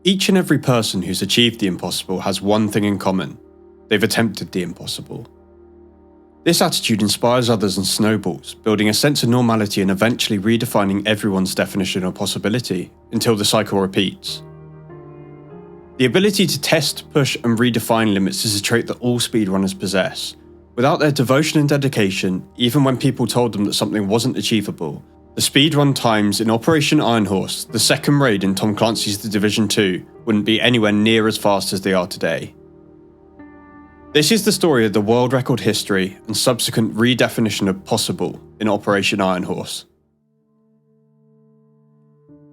Each and every person who's achieved the impossible has one thing in common: they've attempted the impossible. This attitude inspires others and snowballs, building a sense of normality and eventually redefining everyone's definition of possibility until the cycle repeats. The ability to test, push, and redefine limits is a trait that all speedrunners possess. Without their devotion and dedication, even when people told them that something wasn't achievable, the speedrun times in Operation Iron Horse, the second raid in Tom Clancy's The Division 2, wouldn't be anywhere near as fast as they are today. This is the story of the world record history and subsequent redefinition of possible in Operation Iron Horse.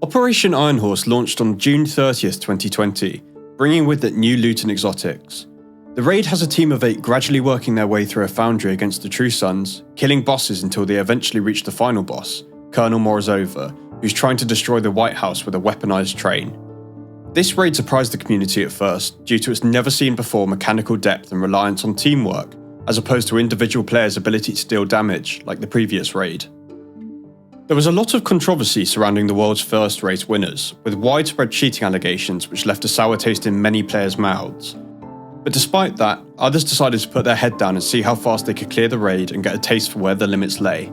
Operation Iron Horse launched on June 30th, 2020, bringing with it new loot and exotics. The raid has a team of 8 gradually working their way through a foundry against the True Sons, killing bosses until they eventually reach the final boss, Colonel Morozova, who's trying to destroy the White House with a weaponized train. This raid surprised the community at first, due to its never-seen-before mechanical depth and reliance on teamwork, as opposed to individual players' ability to deal damage, like the previous raid. There was a lot of controversy surrounding the world's first race winners, with widespread cheating allegations which left a sour taste in many players' mouths. But despite that, others decided to put their head down and see how fast they could clear the raid and get a taste for where the limits lay.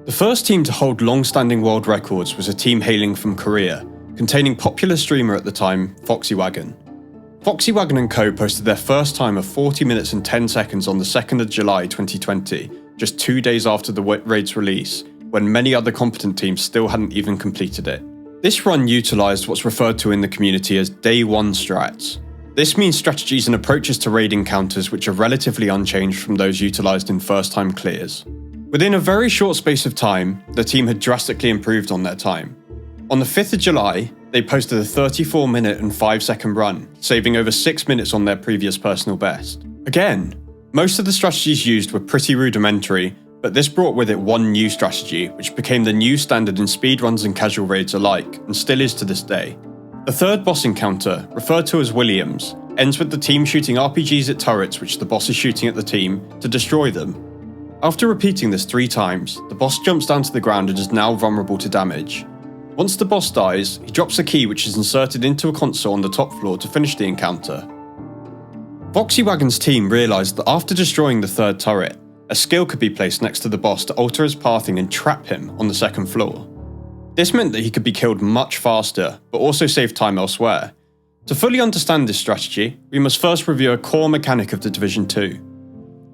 The first team to hold long-standing world records was a team hailing from Korea, containing popular streamer at the time, Foxywagen. Foxywagen & Co. posted their first time of 40 minutes and 10 seconds on the 2nd of July 2020, just 2 days after the raid's release, when many other competent teams still hadn't even completed it. This run utilised what's referred to in the community as Day 1 strats. This means strategies and approaches to raid encounters which are relatively unchanged from those utilised in first-time clears. Within a very short space of time, the team had drastically improved on their time. On the 5th of July, they posted a 34-minute and 5-second run, saving over 6 minutes on their previous personal best. Again, most of the strategies used were pretty rudimentary, but this brought with it one new strategy, which became the new standard in speedruns and casual raids alike, and still is to this day. The third boss encounter, referred to as Williams, ends with the team shooting RPGs at turrets which the boss is shooting at the team to destroy them. After repeating this 3 times, the boss jumps down to the ground and is now vulnerable to damage. Once the boss dies, he drops a key which is inserted into a console on the top floor to finish the encounter. Foxywagen's team realised that after destroying the third turret, a skill could be placed next to the boss to alter his pathing and trap him on the second floor. This meant that he could be killed much faster, but also save time elsewhere. To fully understand this strategy, we must first review a core mechanic of The Division 2.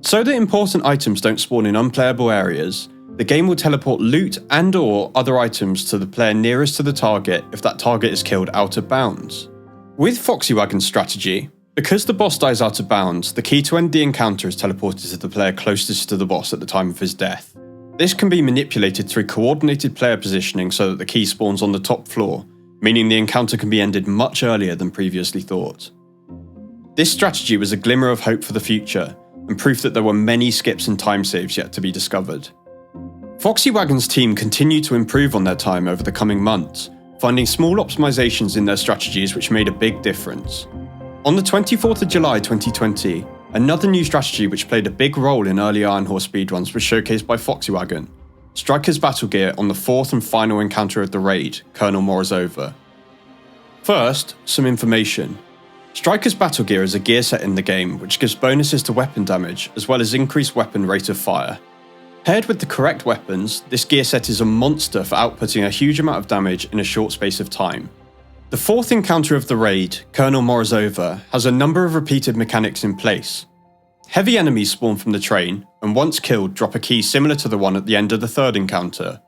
So that important items don't spawn in unplayable areas, the game will teleport loot and/or other items to the player nearest to the target if that target is killed out of bounds. With Foxywagen's strategy, because the boss dies out of bounds, the key to end the encounter is teleported to the player closest to the boss at the time of his death. This can be manipulated through coordinated player positioning so that the key spawns on the top floor, meaning the encounter can be ended much earlier than previously thought. This strategy was a glimmer of hope for the future, and proof that there were many skips and time saves yet to be discovered. Foxywagen's team continued to improve on their time over the coming months, finding small optimizations in their strategies which made a big difference. On the 24th of July 2020, another new strategy which played a big role in early Iron Horse speedruns was showcased by Foxywagen: Striker's battle gear on the 4th and final encounter of the raid, Colonel Morozova. First, some information. Striker's battle gear is a gear set in the game which gives bonuses to weapon damage as well as increased weapon rate of fire. Paired with the correct weapons, this gear set is a monster for outputting a huge amount of damage in a short space of time. The 4th encounter of the raid, Colonel Morozova, has a number of repeated mechanics in place. Heavy enemies spawn from the train, and once killed drop a key similar to the one at the end of the 3rd encounter.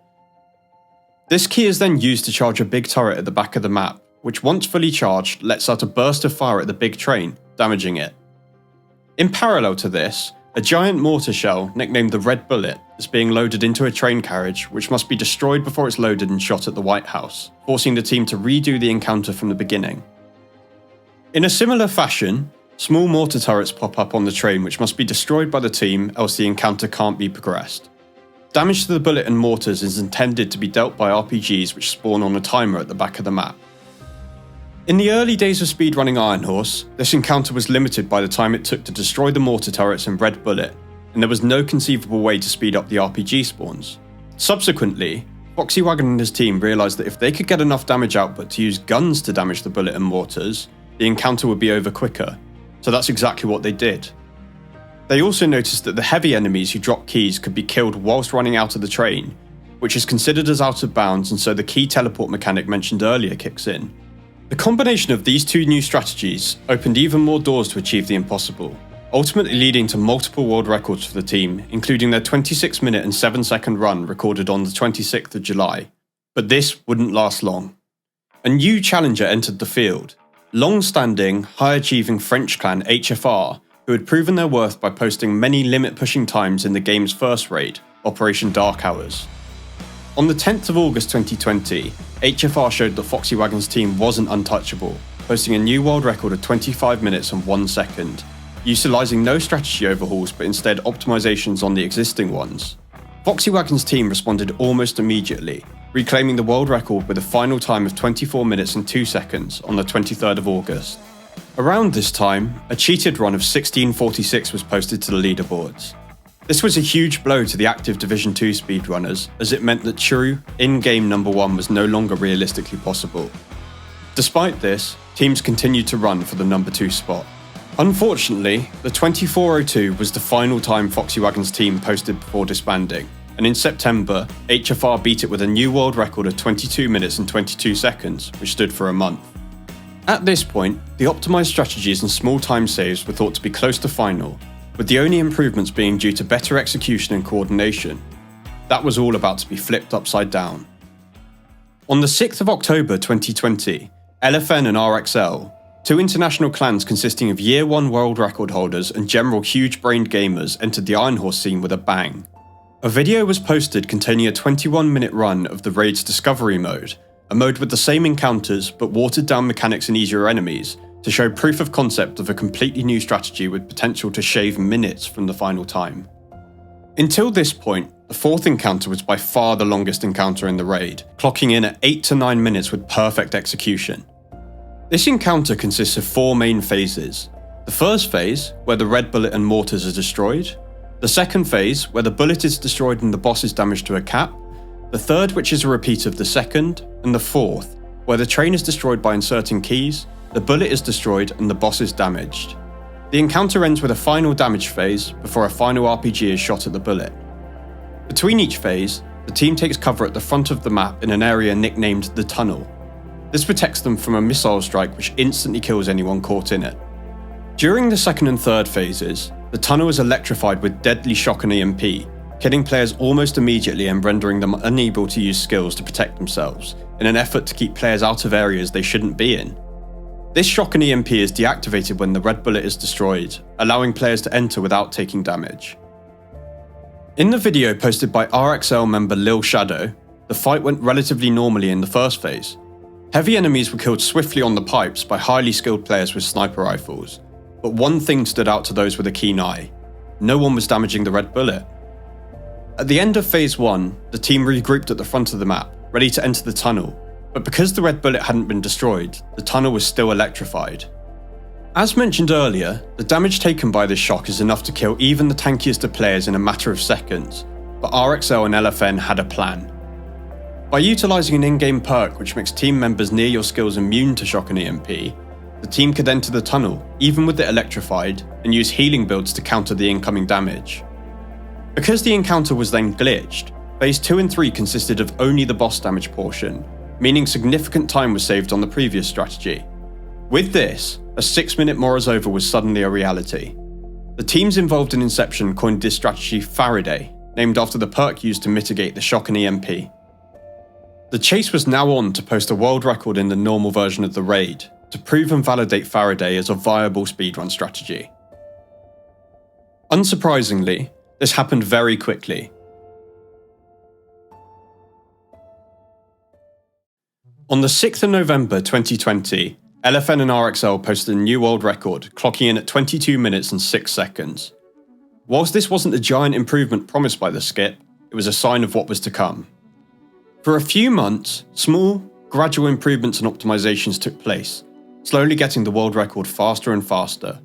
This key is then used to charge a big turret at the back of the map, which once fully charged lets out a burst of fire at the big train, damaging it. In parallel to this, a giant mortar shell, nicknamed the Red Bullet, is being loaded into a train carriage which must be destroyed before it's loaded and shot at the White House, forcing the team to redo the encounter from the beginning. In a similar fashion, small mortar turrets pop up on the train which must be destroyed by the team, else the encounter can't be progressed. Damage to the bullet and mortars is intended to be dealt by RPGs which spawn on a timer at the back of the map. In the early days of speedrunning Iron Horse, this encounter was limited by the time it took to destroy the mortar turrets and Red Bullet, and there was no conceivable way to speed up the RPG spawns. Subsequently, Foxywagen and his team realised that if they could get enough damage output to use guns to damage the bullet and mortars, the encounter would be over quicker, so that's exactly what they did. They also noticed that the heavy enemies who dropped keys could be killed whilst running out of the train, which is considered as out of bounds, and so the key teleport mechanic mentioned earlier kicks in. The combination of these two new strategies opened even more doors to achieve the impossible, ultimately leading to multiple world records for the team, including their 26-minute and 7-second run recorded on the 26th of July. But this wouldn't last long. A new challenger entered the field, long-standing, high-achieving French clan HFR, who had proven their worth by posting many limit-pushing times in the game's first raid, Operation Dark Hours. On the 10th of August 2020, HFR showed that Foxywagen's team wasn't untouchable, posting a new world record of 25 minutes and 1 second, utilising no strategy overhauls but instead optimisations on the existing ones. Foxywagen's team responded almost immediately, reclaiming the world record with a final time of 24 minutes and 2 seconds on the 23rd of August. Around this time, a cheated run of 16:46 was posted to the leaderboards. This was a huge blow to the active Division 2 speedrunners, as it meant that true, in-game number 1 was no longer realistically possible. Despite this, teams continued to run for the number 2 spot. Unfortunately, the 24:02 was the final time Foxywagen's team posted before disbanding, and in September, HFR beat it with a new world record of 22 minutes and 22 seconds, which stood for a month. At this point, the optimised strategies and small time saves were thought to be close to final, with the only improvements being due to better execution and coordination. That was all about to be flipped upside down. On the 6th of October 2020, LFN and RXL, two international clans consisting of Year 1 world record holders and general huge-brained gamers, entered the Iron Horse scene with a bang. A video was posted containing a 21-minute run of the raid's Discovery mode, a mode with the same encounters but watered-down mechanics and easier enemies, to show proof of concept of a completely new strategy with potential to shave minutes from the final time. Until this point, the fourth encounter was by far the longest encounter in the raid, clocking in at 8 to 9 minutes with perfect execution. This encounter consists of 4 main phases. The first phase, where the red bullet and mortars are destroyed. The second phase, where the bullet is destroyed and the boss is damaged to a cap. The third, which is a repeat of the second. And the fourth, where the train is destroyed by inserting keys, the bullet is destroyed and the boss is damaged. The encounter ends with a final damage phase before a final RPG is shot at the bullet. Between each phase, the team takes cover at the front of the map in an area nicknamed the Tunnel. This protects them from a missile strike which instantly kills anyone caught in it. During the second and third phases, the tunnel is electrified with deadly shock and EMP, killing players almost immediately and rendering them unable to use skills to protect themselves, in an effort to keep players out of areas they shouldn't be in. This shock and EMP is deactivated when the red bullet is destroyed, allowing players to enter without taking damage. In the video posted by RXL member Lil Shadow, the fight went relatively normally in the first phase. Heavy enemies were killed swiftly on the pipes by highly skilled players with sniper rifles, but one thing stood out to those with a keen eye: no one was damaging the red bullet. At the end of phase 1, the team regrouped at the front of the map, ready to enter the tunnel, but because the red bullet hadn't been destroyed, the tunnel was still electrified. As mentioned earlier, the damage taken by this shock is enough to kill even the tankiest of players in a matter of seconds, but RXL and LFN had a plan. By utilising an in-game perk which makes team members near your skills immune to shock and EMP, the team could enter the tunnel, even with it electrified, and use healing builds to counter the incoming damage. Because the encounter was then glitched, phase 2 and 3 consisted of only the boss damage portion, meaning significant time was saved on the previous strategy. With this, a 6-minute Morozova was suddenly a reality. The teams involved in Inception coined this strategy Faraday, named after the perk used to mitigate the shock and EMP. The chase was now on to post a world record in the normal version of the raid, to prove and validate Faraday as a viable speedrun strategy. Unsurprisingly, this happened very quickly. On the 6th of November 2020, LFN and RXL posted a new world record, clocking in at 22 minutes and 6 seconds. Whilst this wasn't the giant improvement promised by the skip, it was a sign of what was to come. For a few months, small, gradual improvements and optimizations took place, slowly getting the world record faster and faster.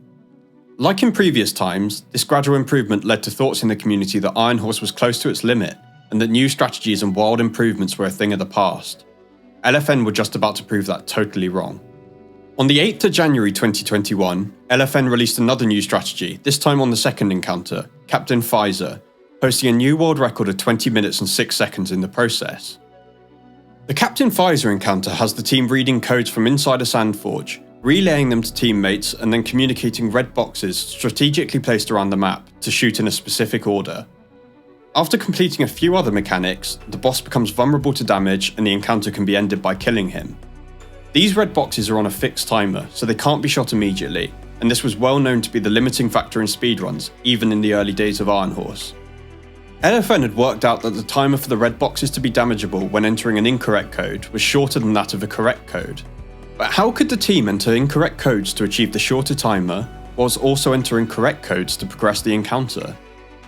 Like in previous times, this gradual improvement led to thoughts in the community that Iron Horse was close to its limit, and that new strategies and wild improvements were a thing of the past. LFN were just about to prove that totally wrong. On the 8th of January 2021, LFN released another new strategy, this time on the second encounter, Captain Pfizer, posting a new world record of 20 minutes and 6 seconds in the process. The Captain Pfizer encounter has the team reading codes from inside a sandforge, relaying them to teammates and then communicating red boxes strategically placed around the map to shoot in a specific order. After completing a few other mechanics, the boss becomes vulnerable to damage and the encounter can be ended by killing him. These red boxes are on a fixed timer, so they can't be shot immediately, and this was well known to be the limiting factor in speedruns, even in the early days of Iron Horse. LFN had worked out that the timer for the red boxes to be damageable when entering an incorrect code was shorter than that of a correct code. But how could the team enter incorrect codes to achieve the shorter timer, whilst also entering correct codes to progress the encounter?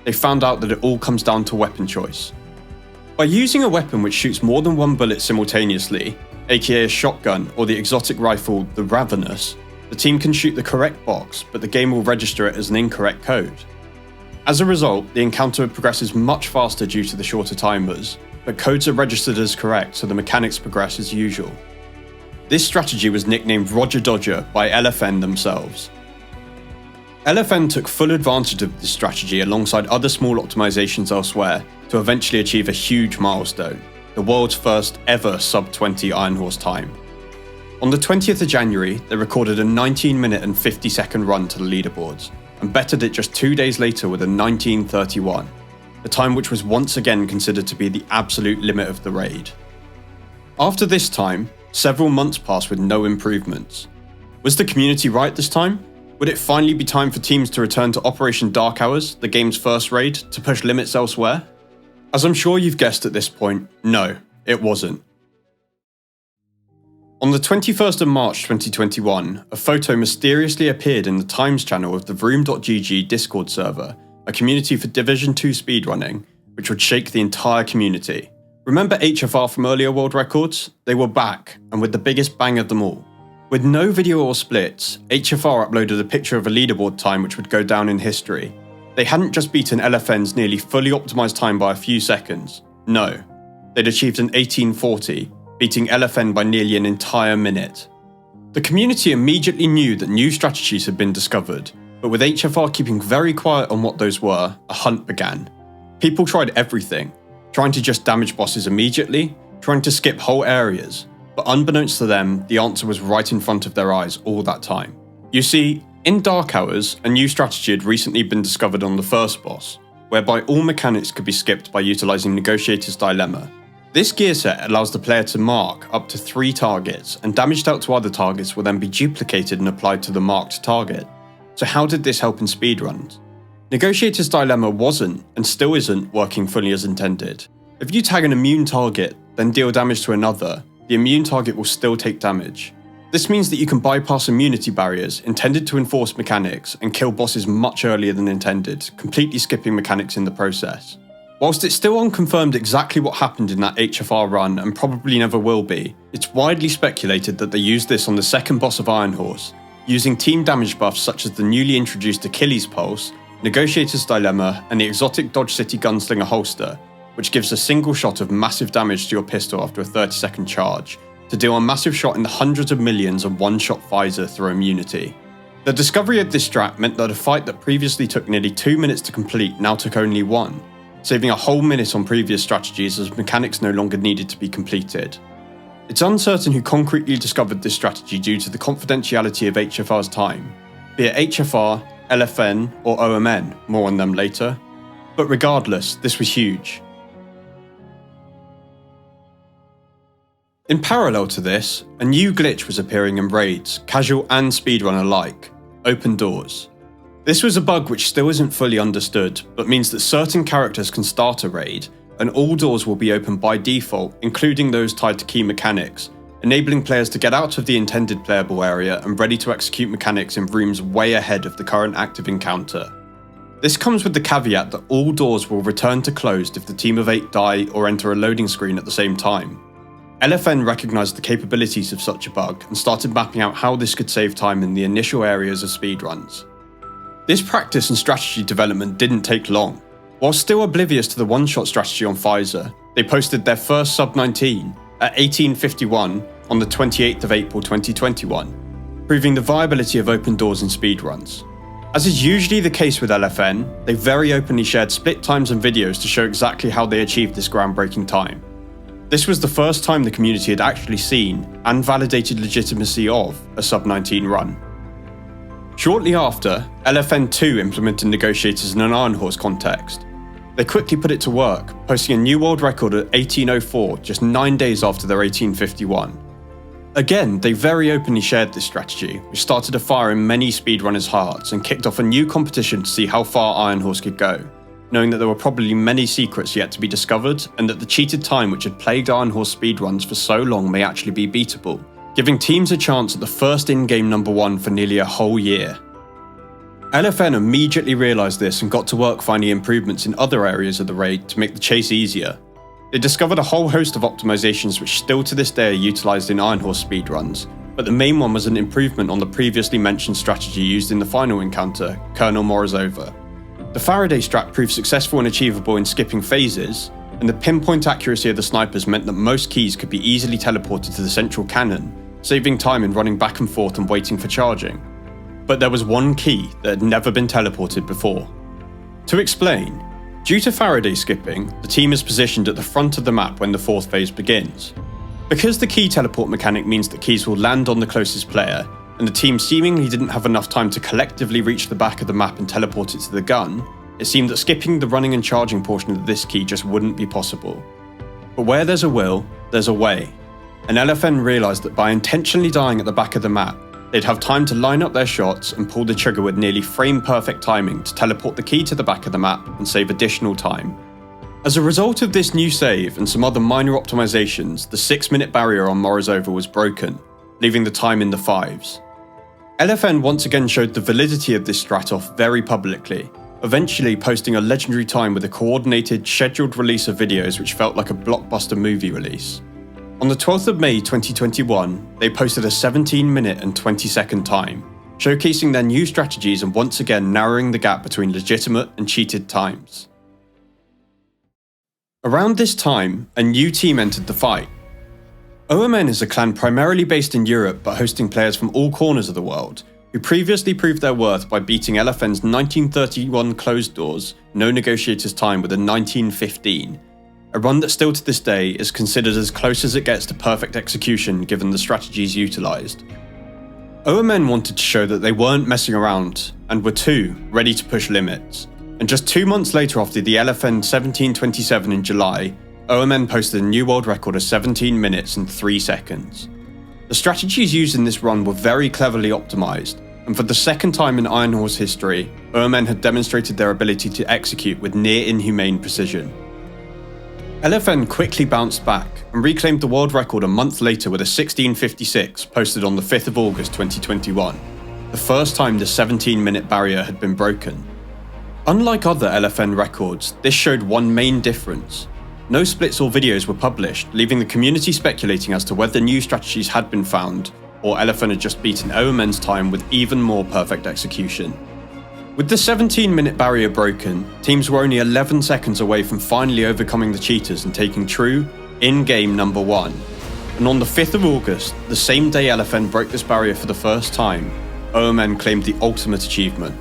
They found out that it all comes down to weapon choice. By using a weapon which shoots more than one bullet simultaneously, aka a shotgun or the exotic rifle, the Ravenous, the team can shoot the correct box, but the game will register it as an incorrect code. As a result, the encounter progresses much faster due to the shorter timers, but codes are registered as correct, so the mechanics progress as usual. This strategy was nicknamed Roger Dodger by LFN themselves. LFN took full advantage of this strategy alongside other small optimizations elsewhere to eventually achieve a huge milestone, the world's first ever sub-20 Iron Horse time. On the 20th of January, they recorded a 19-minute and 50-second run to the leaderboards, and bettered it just 2 days later with a 19:31, a time which was once again considered to be the absolute limit of the raid. After this time, several months passed with no improvements. Was the community right this time? Would it finally be time for teams to return to Operation Dark Hours, the game's first raid, to push limits elsewhere? As I'm sure you've guessed at this point, no, it wasn't. On the 21st of March 2021, a photo mysteriously appeared in the Times channel of the Vroom.gg Discord server, a community for Division 2 speedrunning, which would shake the entire community. Remember HFR from earlier world records? They were back, and with the biggest bang of them all. With no video or splits, HFR uploaded a picture of a leaderboard time which would go down in history. They hadn't just beaten LFN's nearly fully optimised time by a few seconds. No, they'd achieved an 1840, beating LFN by nearly an entire minute. The community immediately knew that new strategies had been discovered, but with HFR keeping very quiet on what those were, a hunt began. People tried everything, trying to just damage bosses immediately, trying to skip whole areas, but unbeknownst to them, the answer was right in front of their eyes all that time. You see, in Dark Hours, a new strategy had recently been discovered on the first boss, whereby all mechanics could be skipped by utilising Negotiator's Dilemma. This gear set allows the player to mark up to 3 targets, and damage dealt to other targets will then be duplicated and applied to the marked target. So how did this help in speedruns? Negotiator's Dilemma wasn't, and still isn't, working fully as intended. If you tag an immune target, then deal damage to another, the immune target will still take damage. This means that you can bypass immunity barriers intended to enforce mechanics and kill bosses much earlier than intended, completely skipping mechanics in the process. Whilst it's still unconfirmed exactly what happened in that HFR run and probably never will be, it's widely speculated that they used this on the second boss of Iron Horse, using team damage buffs such as the newly introduced Achilles Pulse, Negotiator's Dilemma, and the exotic Dodge City Gunslinger holster, which gives a single shot of massive damage to your pistol after a 30-second charge, to deal a massive shot in the hundreds of millions of one-shot Pfizer through immunity. The discovery of this strat meant that a fight that previously took nearly 2 minutes to complete now took only 1, saving a whole minute on previous strategies as mechanics no longer needed to be completed. It's uncertain who concretely discovered this strategy due to the confidentiality of HFR's time, be it HFR, LFN, or OMN, more on them later. But regardless, this was huge. In parallel to this, a new glitch was appearing in raids, casual and speedrun alike: open doors. This was a bug which still isn't fully understood, but means that certain characters can start a raid, and all doors will be open by default, including those tied to key mechanics, enabling players to get out of the intended playable area and ready to execute mechanics in rooms way ahead of the current active encounter. This comes with the caveat that all doors will return to closed if the team of 8 die or enter a loading screen at the same time. LFN recognised the capabilities of such a bug and started mapping out how this could save time in the initial areas of speedruns. This practice and strategy development didn't take long. While still oblivious to the one-shot strategy on Pfizer, they posted their first sub-19 at 18:51 on the 28th of April 2021, proving the viability of open doors in speedruns. As is usually the case with LFN, they very openly shared split times and videos to show exactly how they achieved this groundbreaking time. This was the first time the community had actually seen and validated legitimacy of a sub-19 run. Shortly after, LFN2 implemented negotiators in an Iron Horse context. They quickly put it to work, posting a new world record at 18:04 just 9 days after their 18:51. Again, they very openly shared this strategy, which started a fire in many speedrunners' hearts and kicked off a new competition to see how far Iron Horse could go, knowing that there were probably many secrets yet to be discovered, and that the cheated time which had plagued Iron Horse speedruns for so long may actually be beatable, giving teams a chance at the first in-game #1 for nearly a whole year. LFN immediately realised this and got to work finding improvements in other areas of the raid to make the chase easier. They discovered a whole host of optimizations which still to this day are utilised in Iron Horse speedruns, but the main one was an improvement on the previously mentioned strategy used in the final encounter, Colonel Morozova. The Faraday strat proved successful and achievable in skipping phases, and the pinpoint accuracy of the snipers meant that most keys could be easily teleported to the central cannon, saving time in running back and forth and waiting for charging. But there was one key that had never been teleported before. To explain, due to Faraday skipping, the team is positioned at the front of the map when the fourth phase begins. Because the key teleport mechanic means that keys will land on the closest player, and the team seemingly didn't have enough time to collectively reach the back of the map and teleport it to the gun, it seemed that skipping the running and charging portion of this key just wouldn't be possible. But where there's a will, there's a way, and LFN realised that by intentionally dying at the back of the map, they'd have time to line up their shots and pull the trigger with nearly frame-perfect timing to teleport the key to the back of the map and save additional time. As a result of this new save and some other minor optimizations, the 6-minute barrier on Morozova was broken, leaving the time in the 5s. LFN once again showed the validity of this strat off very publicly, eventually posting a legendary time with a coordinated, scheduled release of videos which felt like a blockbuster movie release. On the 12th of May 2021, they posted a 17-minute and 20-second time, showcasing their new strategies and once again narrowing the gap between legitimate and cheated times. Around this time, a new team entered the fight. OMN is a clan primarily based in Europe but hosting players from all corners of the world, who previously proved their worth by beating LFN's 1931 closed doors, no negotiators time with a 1915. A run that still to this day is considered as close as it gets to perfect execution given the strategies utilised. OMN wanted to show that they weren't messing around, and were too ready to push limits. And just 2 months later after the LFN 1727 in July, OMN posted a new world record of 17 minutes and 3 seconds. The strategies used in this run were very cleverly optimised, and for the second time in Iron Horse history, OMN had demonstrated their ability to execute with near-inhumane precision. LFN quickly bounced back and reclaimed the world record a month later with a 16:56 posted on the 5th of August 2021, the first time the 17-minute barrier had been broken. Unlike other LFN records, this showed one main difference. No splits or videos were published, leaving the community speculating as to whether new strategies had been found, or LFN had just beaten OMN's time with even more perfect execution. With the 17-minute barrier broken, teams were only 11 seconds away from finally overcoming the cheaters and taking true, in-game #1. And on the 5th of August, the same day LFN broke this barrier for the first time, OMN claimed the ultimate achievement.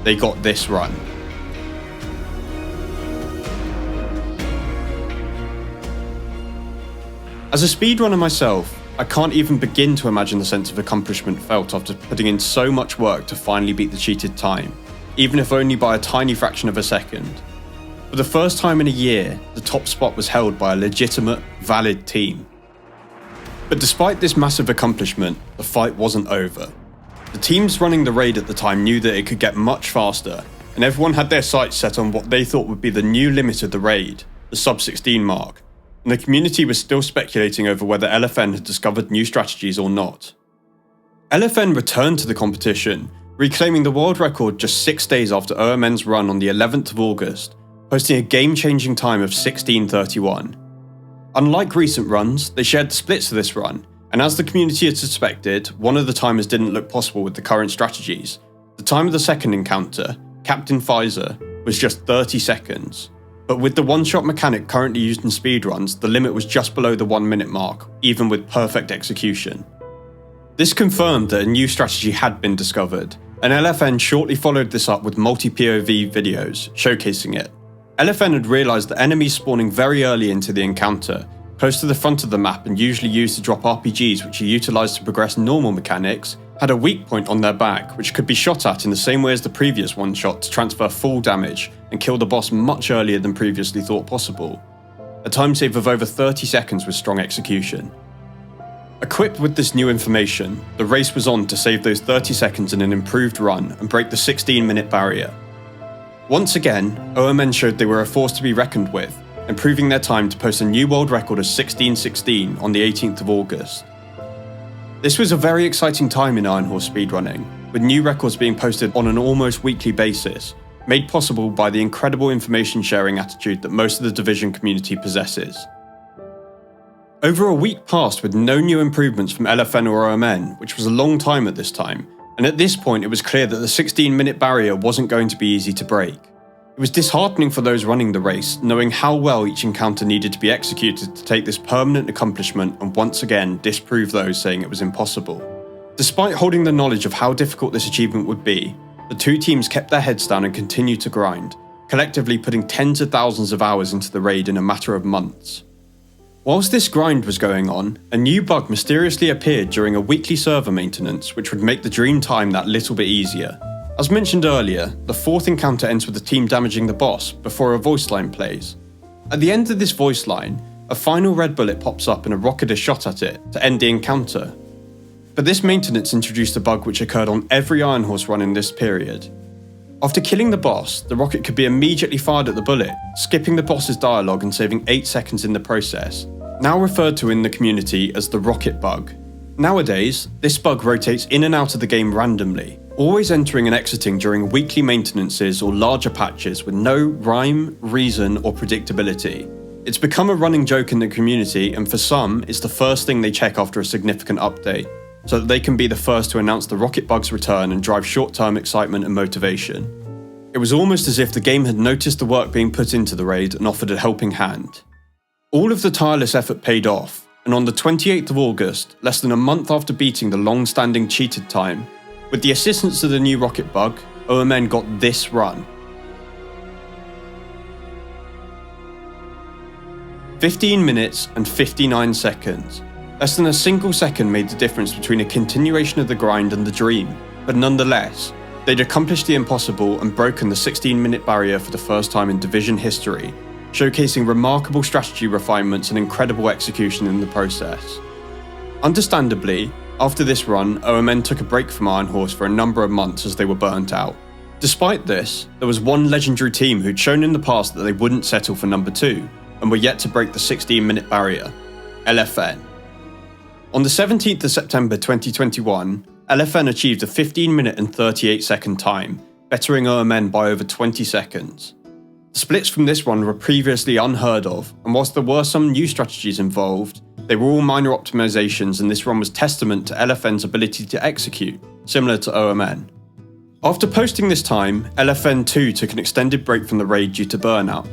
They got this run. As a speedrunner myself, I can't even begin to imagine the sense of accomplishment felt after putting in so much work to finally beat the cheated time, even if only by a tiny fraction of a second. For the first time in a year, the top spot was held by a legitimate, valid team. But despite this massive accomplishment, the fight wasn't over. The teams running the raid at the time knew that it could get much faster, and everyone had their sights set on what they thought would be the new limit of the raid, the sub-16 mark, and the community was still speculating over whether LFN had discovered new strategies or not. LFN returned to the competition, reclaiming the world record just 6 days after OMN's run on the 11th of August, posting a game-changing time of 16:31. Unlike recent runs, they shared the splits of this run, and as the community had suspected, one of the timers didn't look possible with the current strategies. The time of the second encounter, Captain Pfizer, was just 30 seconds. But with the one-shot mechanic currently used in speedruns, the limit was just below the 1 minute mark, even with perfect execution. This confirmed that a new strategy had been discovered, and LFN shortly followed this up with multi-POV videos showcasing it. LFN had realised that enemies spawning very early into the encounter, close to the front of the map and usually used to drop RPGs which are utilised to progress normal mechanics, had a weak point on their back which could be shot at in the same way as the previous one shot to transfer full damage and kill the boss much earlier than previously thought possible. A time save of over 30 seconds with strong execution. Equipped with this new information, the race was on to save those 30 seconds in an improved run and break the 16-minute barrier. Once again, OMN showed they were a force to be reckoned with, improving their time to post a new world record of 16:16 on the 18th of August. This was a very exciting time in Iron Horse speedrunning, with new records being posted on an almost weekly basis, made possible by the incredible information sharing attitude that most of the Division community possesses. Over a week passed with no new improvements from LFN or OMN, which was a long time at this time, and at this point it was clear that the 16-minute barrier wasn't going to be easy to break. It was disheartening for those running the race, knowing how well each encounter needed to be executed to take this permanent accomplishment and once again disprove those saying it was impossible. Despite holding the knowledge of how difficult this achievement would be, the two teams kept their heads down and continued to grind, collectively putting tens of thousands of hours into the raid in a matter of months. Whilst this grind was going on, a new bug mysteriously appeared during a weekly server maintenance which would make the dream time that little bit easier. As mentioned earlier, the fourth encounter ends with the team damaging the boss before a voice line plays. At the end of this voice line, a final red bullet pops up and a rocket is shot at it to end the encounter. But this maintenance introduced a bug which occurred on every Iron Horse run in this period. After killing the boss, the rocket could be immediately fired at the bullet, skipping the boss's dialogue and saving 8 seconds in the process, now referred to in the community as the rocket bug. Nowadays, this bug rotates in and out of the game randomly, always entering and exiting during weekly maintenances or larger patches with no rhyme, reason or predictability. It's become a running joke in the community, and for some, it's the first thing they check after a significant update, so that they can be the first to announce the rocket bug's return and drive short-term excitement and motivation. It was almost as if the game had noticed the work being put into the raid and offered a helping hand. All of the tireless effort paid off, and on the 28th of August, less than a month after beating the long-standing cheated time, with the assistance of the new rocket bug, OMN got this run. 15 minutes and 59 seconds. Less than a single second made the difference between a continuation of the grind and the dream, but nonetheless, they'd accomplished the impossible and broken the 16-minute barrier for the first time in Division history, showcasing remarkable strategy refinements and incredible execution in the process. Understandably, after this run, OMN took a break from Iron Horse for a number of months as they were burnt out. Despite this, there was one legendary team who'd shown in the past that they wouldn't settle for number 2, and were yet to break the 16-minute barrier: LFN. On the 17th of September 2021, LFN achieved a 15-minute and 38-second time, bettering OMN by over 20 seconds. The splits from this run were previously unheard of, and whilst there were some new strategies involved, they were all minor optimizations, and this run was testament to LFN's ability to execute, similar to OMN. After posting this time, LFN too took an extended break from the raid due to burnout.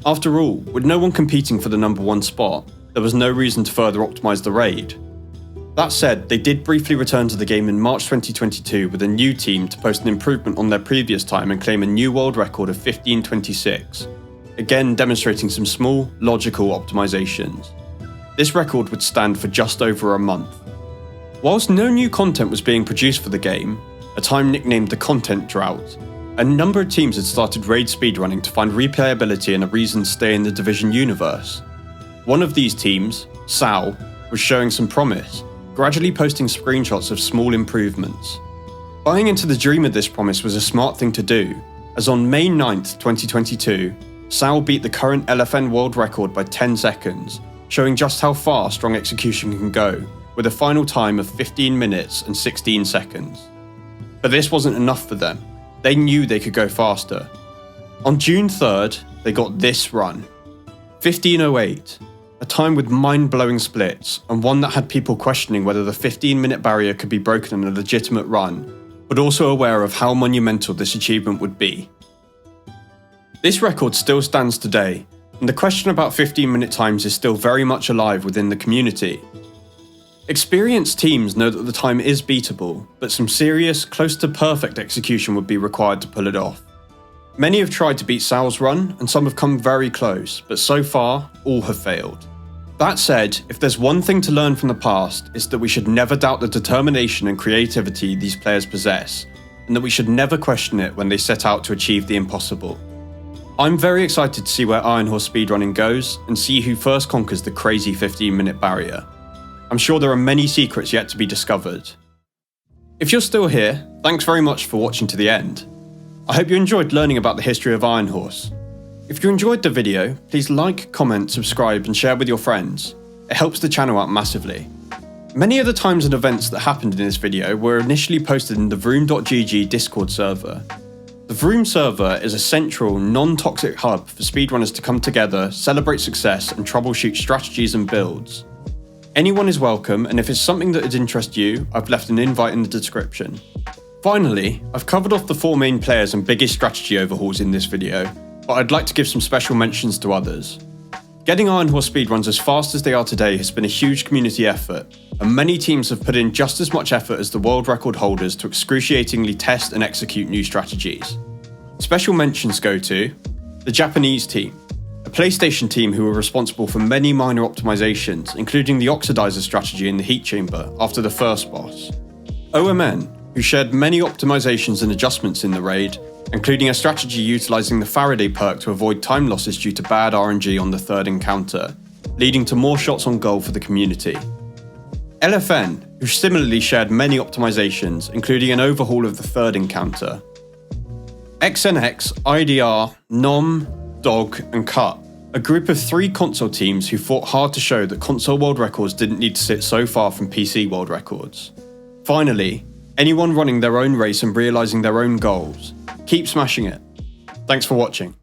After all, with no one competing for the number 1 spot, there was no reason to further optimize the raid. That said, they did briefly return to the game in March 2022 with a new team to post an improvement on their previous time and claim a new world record of 15:26, again demonstrating some small, logical optimizations. This record would stand for just over a month. Whilst no new content was being produced for the game, a time nicknamed the content drought, a number of teams had started raid speedrunning to find replayability and a reason to stay in the Division universe. One of these teams, Sal, was showing some promise, gradually posting screenshots of small improvements. Buying into the dream of this promise was a smart thing to do, as on May 9th, 2022, Sal beat the current LFN world record by 10 seconds, showing just how far strong execution can go, with a final time of 15 minutes and 16 seconds. But this wasn't enough for them. They knew they could go faster. On June 3rd, they got this run: 15:08, a time with mind-blowing splits, and one that had people questioning whether the 15-minute barrier could be broken in a legitimate run, but also aware of how monumental this achievement would be. This record still stands today, and the question about 15-minute times is still very much alive within the community. Experienced teams know that the time is beatable, but some serious, close to perfect execution would be required to pull it off. Many have tried to beat Sal's run, and some have come very close, but so far, all have failed. That said, if there's one thing to learn from the past, it's that we should never doubt the determination and creativity these players possess, and that we should never question it when they set out to achieve the impossible. I'm very excited to see where Iron Horse speedrunning goes, and see who first conquers the crazy 15-minute barrier. I'm sure there are many secrets yet to be discovered. If you're still here, thanks very much for watching to the end. I hope you enjoyed learning about the history of Iron Horse. If you enjoyed the video, please like, comment, subscribe and share with your friends. It helps the channel out massively. Many of the times and events that happened in this video were initially posted in the vroom.gg Discord server. The Vroom server is a central, non-toxic hub for speedrunners to come together, celebrate success and troubleshoot strategies and builds. Anyone is welcome, and if it's something that would interest you, I've left an invite in the description. Finally, I've covered off the 4 main players and biggest strategy overhauls in this video, but I'd like to give some special mentions to others. Getting Iron Horse speedruns as fast as they are today has been a huge community effort, and many teams have put in just as much effort as the world record holders to excruciatingly test and execute new strategies. Special mentions go to the Japanese team, a PlayStation team who were responsible for many minor optimizations, including the oxidizer strategy in the heat chamber after the first boss. OMN, who shared many optimizations and adjustments in the raid, including a strategy utilizing the Faraday perk to avoid time losses due to bad RNG on the third encounter, leading to more shots on goal for the community. LFN, who similarly shared many optimizations, including an overhaul of the third encounter. XNX, IDR, NOM, Dog and Cut, a group of 3 console teams who fought hard to show that console world records didn't need to sit so far from PC world records. Finally, anyone running their own race and realising their own goals. Keep smashing it. Thanks for watching.